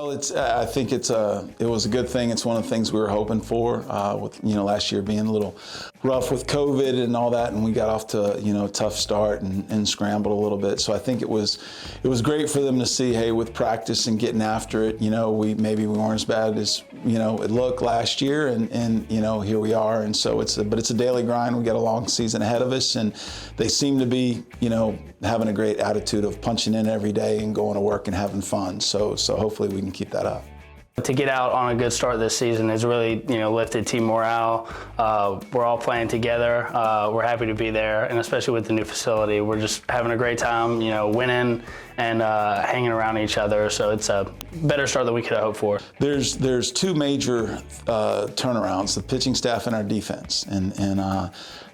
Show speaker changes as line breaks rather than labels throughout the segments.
Well, I think it was a good thing. It's one of the things we were hoping for. With last year being a little rough with COVID and all that, and we got off to a tough start and scrambled a little bit. So I think it was great for them to see, hey, with practice and getting after it, we weren't as bad as it looked last year, and here we are. And so it's a daily grind. We got a long season ahead of us, and they seem to be having a great attitude of punching in every day and going to work and having fun. So hopefully we can keep that up.
To get out on a good start this season has really, lifted team morale. We're all playing together. We're happy to be there, and especially with the new facility, we're just having a great time, winning and hanging around each other. So it's a better start than we could have hoped for.
There's two major turnarounds: the pitching staff and our defense. And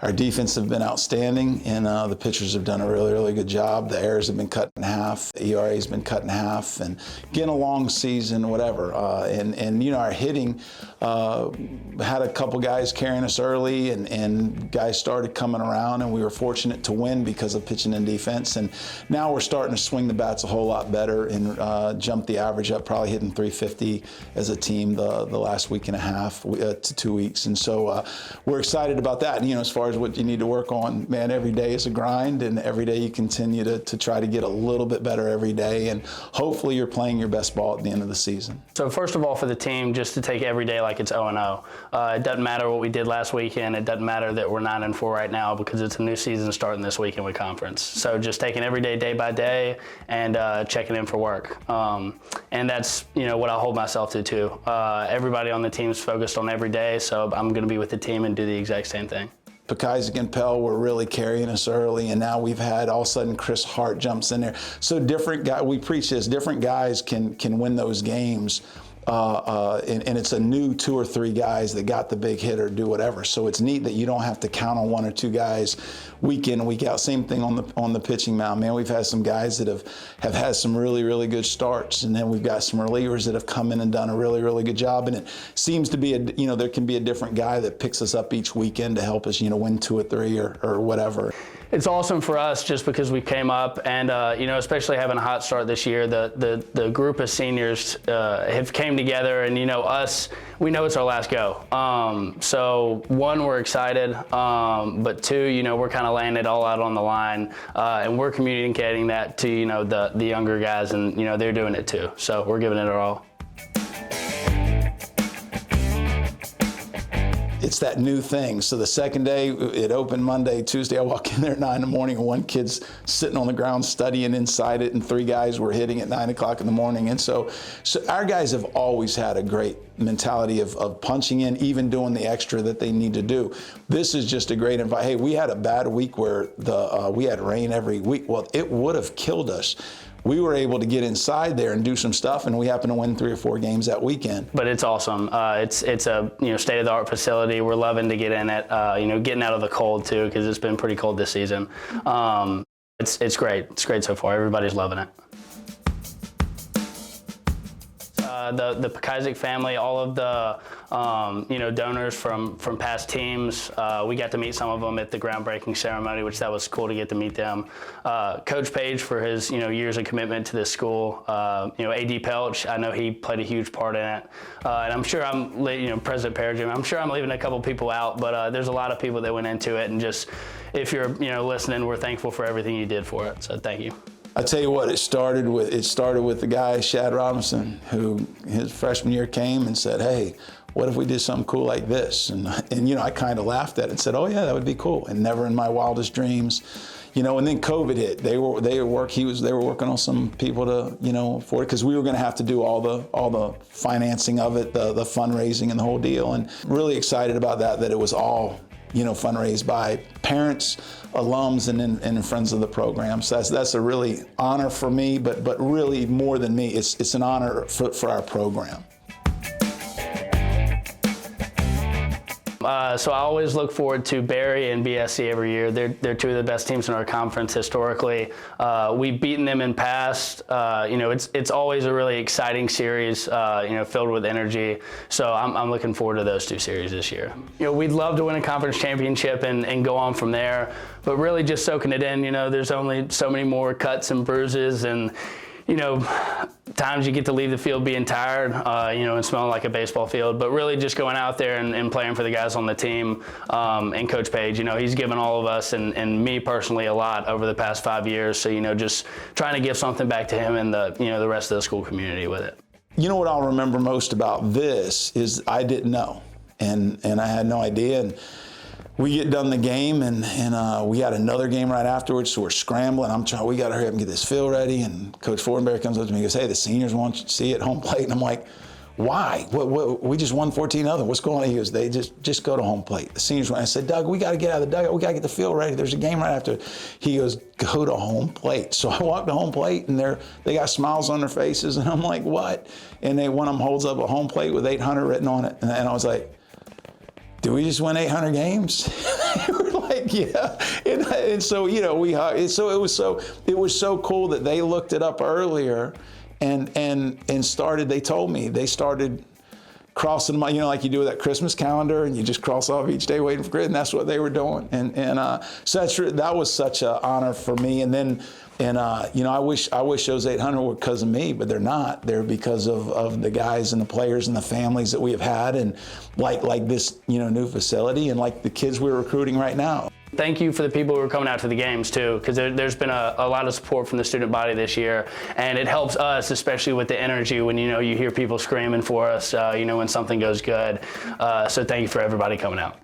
our defense have been outstanding, and the pitchers have done a really, really good job. The errors have been cut in half. The ERA has been cut in half, and getting a long season, whatever. And our hitting had a couple guys carrying us early, and guys started coming around, and we were fortunate to win because of pitching and defense. And now we're starting to swing the bats a whole lot better and jump the average up, probably hitting 350 as a team the last week and a half to 2 weeks. And so we're excited about that. And, as far as what you need to work on, man, every day is a grind, and every day you continue to try to get a little bit better every day, and hopefully you're playing your best ball at the end of the season.
So first of all, for the team, just to take every day like it's 0-0. It doesn't matter what we did last weekend. It doesn't matter that we're 9-4 right now, because it's a new season starting this weekend with conference. So just taking every day by day, and checking in for work. And that's what I hold myself to too. Everybody on the team is focused on every day, so I'm going to be with the team and do the exact same thing.
Pekazik and Pell were really carrying us early, and now we've had all of a sudden Chris Hart jumps in there. So different guys, we preach this, different guys can win those games. And it's a new 2 or 3 guys that got the big hit or do whatever. So it's neat that you don't have to count on 1 or 2 guys week in, week out. Same thing on the pitching mound. Man, we've had some guys that have had some really, really good starts, and then we've got some relievers that have come in and done a really, really good job. And it seems to be there can be a different guy that picks us up each weekend to help us win 2 or 3 or whatever.
It's awesome for us just because we came up, and especially having a hot start this year, the group of seniors have came together, and we know it's our last go. So one, we're excited, but 2, we're kind of laying it all out on the line, and we're communicating that to the younger guys, and they're doing it too. So we're giving it our all.
It's that new thing. So the second day, it opened Monday. Tuesday, I walk in there at 9 in the morning, and 1 kid's sitting on the ground studying inside it, and 3 guys were hitting at 9 o'clock in the morning. And so our guys have always had a great mentality of punching in, even doing the extra that they need to do. This is just a great invite. Hey, we had a bad week where we had rain every week. Well, it would have killed us. We were able to get inside there and do some stuff, and we happened to win 3 or 4 games that weekend.
But it's awesome. It's a state-of-the-art facility. We're loving to get in it. Getting out of the cold too, because it's been pretty cold this season. It's great. It's great so far. Everybody's loving it. The Pekazik family, all of the donors from past teams, we got to meet some of them at the groundbreaking ceremony, which that was cool to get to meet them. Coach Page for his years of commitment to this school. AD Pelch, I know he played a huge part in it, and I'm sure President Perigin, I'm sure I'm leaving a couple people out, but there's a lot of people that went into it, and just if you're listening, we're thankful for everything you did for it. So thank you.
I tell you what, it started with the guy, Shad Robinson, who his freshman year came and said, hey, what if we did something cool like this? And I kind of laughed at it and said, oh yeah, that would be cool. And never in my wildest dreams, and then COVID hit. They were working on some people to, for it, because we were going to have to do all the financing of it, the fundraising and the whole deal. And really excited about that it was all fundraised by parents, alums, and friends of the program. So that's a really honor for me, but really more than me, it's an honor for our program.
So I always look forward to Barry and BSC every year. They're 2 of the best teams in our conference historically. We've beaten them in past. It's always a really exciting series, filled with energy. So I'm looking forward to those 2 series this year. We'd love to win a conference championship and go on from there, but really just soaking it in. There's only so many more cuts and bruises, and times you get to leave the field being tired, and smelling like a baseball field, but really just going out there and playing for the guys on the team. And Coach Page, he's given all of us and me personally a lot over the past 5 years. So, just trying to give something back to him and the rest of the school community with it.
What I'll remember most about this is I didn't know, and I had no idea. And we get done the game, and we had another game right afterwards, so we're scrambling. We got to hurry up and get this field ready. And Coach Fortenberry comes up to me and goes, "Hey, the seniors want you to see it at home plate." And I'm like, "Why? What, we just won 14-0. What's going on?" He goes, "They just go to home plate. The seniors want." I said, "Doug, we got to get out of the dugout. We got to get the field ready. There's a game right after." He goes, "Go to home plate." So I walk to home plate, and they got smiles on their faces, and I'm like, "What?" And one of them holds up a home plate with 800 written on it, and I was like, "Did we just win 800 games?" They were like, "Yeah." And so we hugged. So it was so cool that they looked it up earlier, and started. They told me they started crossing my, like you do with that Christmas calendar, and you just cross off each day waiting for grid, and that's what they were doing. So that was such an honor for me. I wish those 800 were because of me, but they're not. They're because of the guys and the players and the families that we have had, and like this new facility, and like the kids we're recruiting right now.
Thank you for the people who are coming out to the games too, because there's been a lot of support from the student body this year, and it helps us, especially with the energy when you hear people screaming for us, when something goes good. So thank you for everybody coming out.